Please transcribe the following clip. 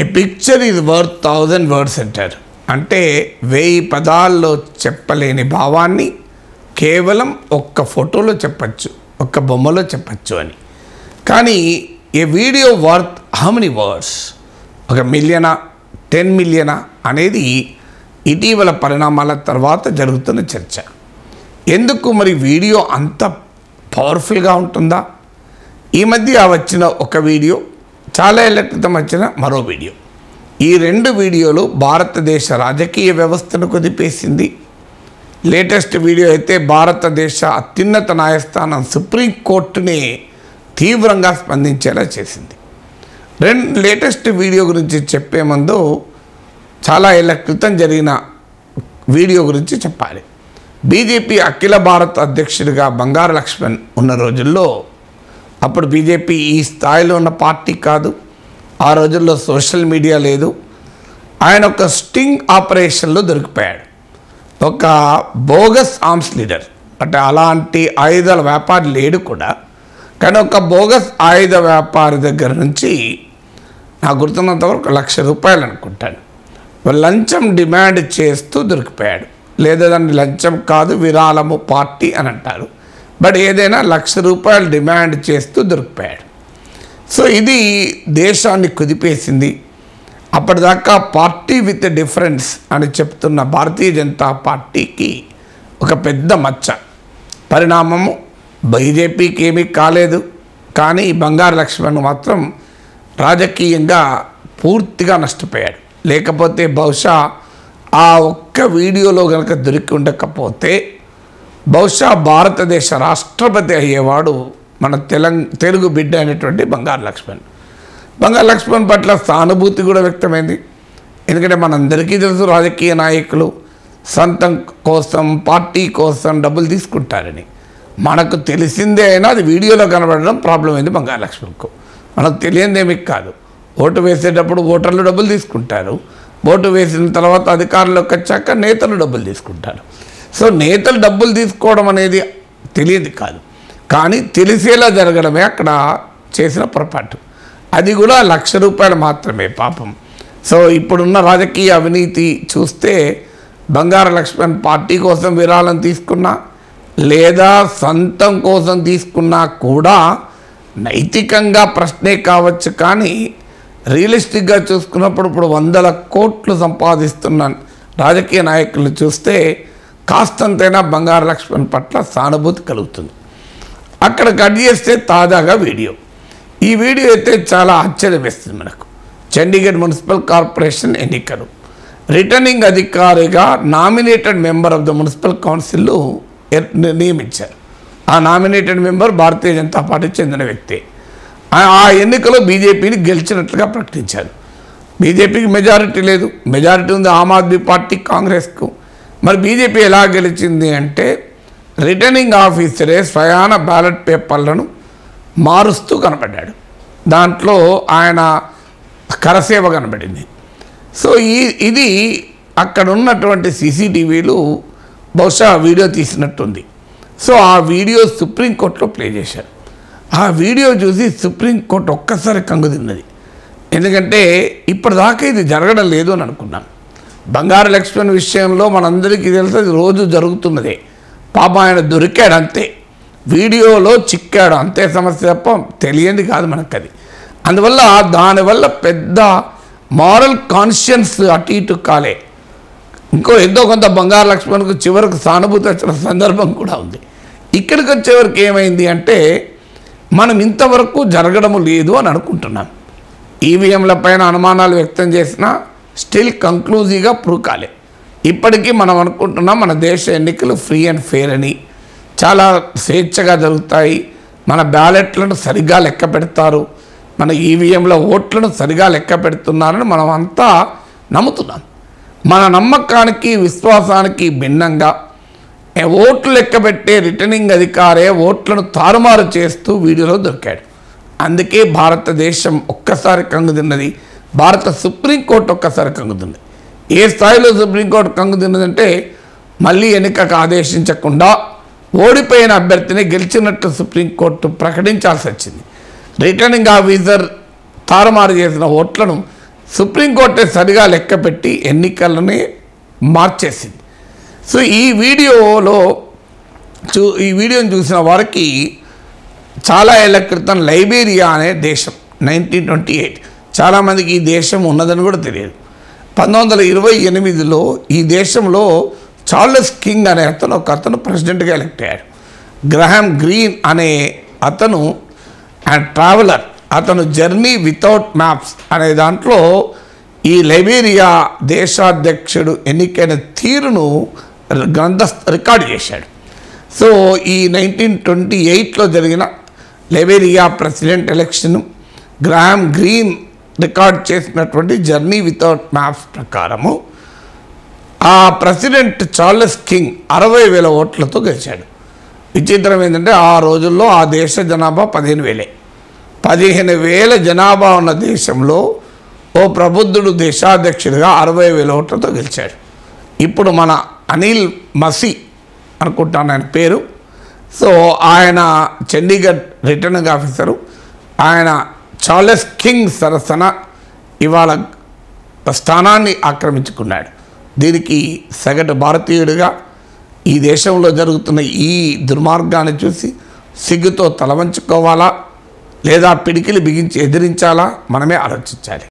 A picture is worth 1000 words అంటారు. అంటే 1000 పదాల్లో చెప్పలేని భావాన్ని కేవలం ఒక్క ఫోటోలో చెప్పచ్చు, ఒక్క బొమ్మలో చెప్పచ్చు అని. కానీ a video worth how many words, 1 మిలియనా 10 మిలియనా అనేది ఇటీవల పరిణామాల తర్వాత జరుగుతున్న చర్చ. ఎందుకు మరి వీడియో అంత పవర్ఫుల్గా ఉంటుందా? ఈ మధ్య వచ్చిన ఒక వీడియో, చాలా ఏళ్ల క్రితం వచ్చిన మరో వీడియో, ఈ 2 వీడియోలు భారతదేశ రాజకీయ వ్యవస్థను కుదిపేసింది. లేటెస్ట్ వీడియో అయితే భారతదేశ అత్యున్నత న్యాయస్థానం సుప్రీంకోర్టుని తీవ్రంగా స్పందించేలా చేసింది. లేటెస్ట్ వీడియో గురించి చెప్పే ముందు చాలా ఏళ్ల క్రితం జరిగిన వీడియో గురించి చెప్పాలి. బీజేపీ అఖిల భారత అధ్యక్షుడిగా బంగారు లక్ష్మణ్ ఉన్న రోజుల్లో, అప్పుడు బీజేపీ ఈ స్థాయిలో ఉన్న పార్టీ కాదు, ఆ రోజుల్లో సోషల్ మీడియా లేదు. ఆయన ఒక స్టింగ్ ఆపరేషన్లో దొరికిపోయాడు. ఒక బోగస్ ఆర్మ్స్ లీడర్, అంటే అలాంటి ఆయుధాల వ్యాపారి లేడు కూడా, కానీ ఒక బోగస్ ఆయుధ వ్యాపారి దగ్గర నుంచి నాకు గుర్తున్నంతవరకు ₹1,00,000 అనుకుంటాను లంచం డిమాండ్ చేస్తూ దొరికిపోయాడు. లేదా దాన్ని లంచం కాదు, విరాళము పార్టీ అని అంటారు. బట్ ఏదైనా ₹1,00,000 డిమాండ్ చేస్తూ దొరికిపోయాడు. సో ఇది దేశాన్ని కుదిపేసింది. అప్పటిదాకా పార్టీ విత్ డిఫరెన్స్ అని చెప్తున్న భారతీయ జనతా పార్టీకి ఒక పెద్ద మచ్చ. పరిణామము బీజేపీకి ఏమీ కాలేదు, కానీ బంగారు లక్ష్మణ్ మాత్రం రాజకీయంగా పూర్తిగా నష్టపోయాడు. లేకపోతే బహుశా ఆ ఒక్క వీడియోలో కనుక దొరికి ఉండకపోతే బహుశా భారతదేశ రాష్ట్రపతి అయ్యేవాడు మన తెలుగు బిడ్డ అయినటువంటి బంగారు లక్ష్మణ్. బంగారు లక్ష్మణ్ పట్ల సానుభూతి కూడా వ్యక్తమైంది. ఎందుకంటే మనందరికీ తెలుసు, రాజకీయ నాయకులు సొంతం కోసం, పార్టీ కోసం డబ్బులు తీసుకుంటారని. మనకు తెలిసిందే అయినా అది వీడియోలో కనబడడం ప్రాబ్లం అయింది బంగారు లక్ష్మణ్కు. మనకు తెలియదేమీ కాదు. ఓటు వేసేటప్పుడు ఓటర్లు డబ్బులు తీసుకుంటారు, ఓటు వేసిన తర్వాత అధికారంలోకి వచ్చాక నేతలు డబ్బులు తీసుకుంటారు. సో నేతలు డబ్బులు తీసుకోవడం అనేది తెలియదు కాదు, కానీ తెలిసేలా జరగడమే అక్కడ చేసిన పొరపాటు. అది కూడా ₹1,00,000 మాత్రమే పాపం. సో ఇప్పుడున్న రాజకీయ అవినీతి చూస్తే బంగారు లక్ష్మణ్ పార్టీ కోసం విరాళం తీసుకున్నా లేదా సొంతం కోసం తీసుకున్నా కూడా నైతికంగా ప్రశ్నే కావచ్చు. కానీ రియలిస్టిక్గా చూసుకున్నప్పుడు ఇప్పుడు 100 కోట్లు సంపాదిస్తున్న రాజకీయ నాయకులు చూస్తే కాస్తంతైనా బంగారు లక్ష్మణ్ పట్ల సానుభూతి కలుగుతుంది. అక్కడ కట్ చేస్తే తాజాగా వీడియో, ఈ వీడియో అయితే చాలా ఆశ్చర్యం వేస్తుంది మనకు. చండీగఢ్ మున్సిపల్ కార్పొరేషన్ ఎన్నికలు, రిటర్నింగ్ అధికారిగా nominated member of the municipal council నియమించారు. ఆ నామినేటెడ్ మెంబర్ భారతీయ జనతా పార్టీకి చెందిన వ్యక్తి. ఆ ఎన్నికలో బీజేపీని గెలిచినట్లుగా ప్రకటించారు. బీజేపీకి మెజారిటీ లేదు, మెజారిటీ ఉంది ఆమ్ ఆద్మీ పార్టీ, కాంగ్రెస్కు. మరి బీజేపీ ఎలా గెలిచింది అంటే రిటర్నింగ్ ఆఫీసరే స్వయాన బ్యాలెట్ పేపర్లను మారుస్తూ కనబడ్డాడు. దాంట్లో ఆయన కరసేవ కనబడింది. సో ఇది అక్కడ ఉన్నటువంటి సీసీటీవీలు బహుశా వీడియో తీసినట్టుంది. సో ఆ వీడియో సుప్రీంకోర్టులో ప్లే చేశారు. ఆ వీడియో చూసి సుప్రీంకోర్టు ఒక్కసారి కంగుతిన్నది. ఎందుకంటే ఇప్పటిదాకా ఇది జరగడం లేదు అని అనుకున్నాం. బంగారు లక్ష్మణ్ విషయంలో మనందరికీ తెలుసు, అది రోజు జరుగుతున్నదే. పాప ఆయన దొరికాడు అంతే, వీడియోలో చిక్కాడు అంతే, సమస్య తప్ప తెలియంది కాదు మనకు అది. అందువల్ల దానివల్ల పెద్ద మారల్ కాన్షియన్స్ అటు ఇటు కాలే. ఎంతో కొంత బంగారు లక్ష్మణ్కు చివరికి సానుభూతి వచ్చిన సందర్భం కూడా ఉంది. ఇక్కడికి వచ్చేవరకు ఏమైంది అంటే మనం ఇంతవరకు జరగడం లేదు అని అనుకుంటున్నాం. ఈవీఎంల పైన అనుమానాలు వ్యక్తం చేసినా స్టిల్ కంక్లూజివ్గా ప్రూవ్ కాలే. ఇప్పటికీ మనం అనుకుంటున్నాం మన దేశ ఎన్నికలు ఫ్రీ అండ్ ఫెయిర్ అని, చాలా స్వేచ్ఛగా జరుగుతాయి, మన బ్యాలెట్లను సరిగ్గా లెక్క పెడతారు, మన ఈవీఎంల ఓట్లను సరిగా లెక్క పెడుతున్నారని మనం అంతా నమ్ముతున్నాం. మన నమ్మకానికి విశ్వాసానికి భిన్నంగా ఓట్లు లెక్కబెట్టే రిటర్నింగ్ అధికారే ఓట్లను తారుమారు చేస్తూ వీడియోలో దొరికాడు. అందుకే భారతదేశం ఒక్కసారి కంగుతిన్నది, భారత సుప్రీంకోర్టు ఒక్కసారి కంగుతుంది. ఏ స్థాయిలో సుప్రీంకోర్టు కంగుతిన్నదంటే మళ్ళీ ఎన్నికకు ఆదేశించకుండా ఓడిపోయిన అభ్యర్థిని గెలిచినట్టు సుప్రీంకోర్టు ప్రకటించాల్సి వచ్చింది. రిటర్నింగ్ ఆఫీసర్ తారుమారు చేసిన ఓట్లను సుప్రీంకోర్టు సరిగా లెక్కపెట్టి ఎన్నికలని మార్చేసింది. సో ఈ వీడియోని చూసిన వారికి చాలా ఏళ్ల క్రితం లైబీరియా అనే దేశం 1928, చాలామందికి ఈ దేశం ఉన్నదని కూడా తెలియదు. 1928లో ఈ దేశంలో చార్లెస్ కింగ్ అనే అతను ప్రెసిడెంట్గా ఎలక్ట్ అయ్యాడు. గ్రహాం గ్రీన్ అనే అతను అండ్ ట్రావెలర్, అతను జర్నీ వితౌట్ మ్యాప్స్ అనే దాంట్లో ఈ లైబీరియా దేశాధ్యక్షుడు ఎన్నికైన తీరును రికార్డు చేశాడు. సో ఈ 1928లో జరిగిన Liberia president election గ్రహాం green record చేసినటువంటి జర్నీ వితౌట్ మ్యాప్స్ ప్రకారము ఆ ప్రెసిడెంట్ చార్లెస్ కింగ్ 60,000 ఓట్లతో గెలిచాడు. విచిత్రం ఏంటంటే ఆ రోజుల్లో ఆ దేశ జనాభా 15,000. 15,000 జనాభా ఉన్న దేశంలో ఓ ప్రబుద్ధుడు దేశాధ్యక్షుడిగా 60,000 ఓట్లతో గెలిచాడు. ఇప్పుడు మన అనిల్ మసీ అనుకుంటాను ఆయన పేరు. సో ఆయన చండీగఢ్ రిటర్నింగ్ ఆఫీసరు. ఆయన చార్లెస్ కింగ్ సరసన ఇవాళ స్థానాన్ని ఆక్రమించుకున్నాడు. దీనికి సగటు భారతీయుడిగా ఈ దేశంలో జరుగుతున్న ఈ దుర్మార్గాన్ని చూసి సిగ్గుతో తలవంచుకోవాలా లేదా పిడికిలి బిగించి ఎదిరించాలా మనమే ఆలోచించాలి.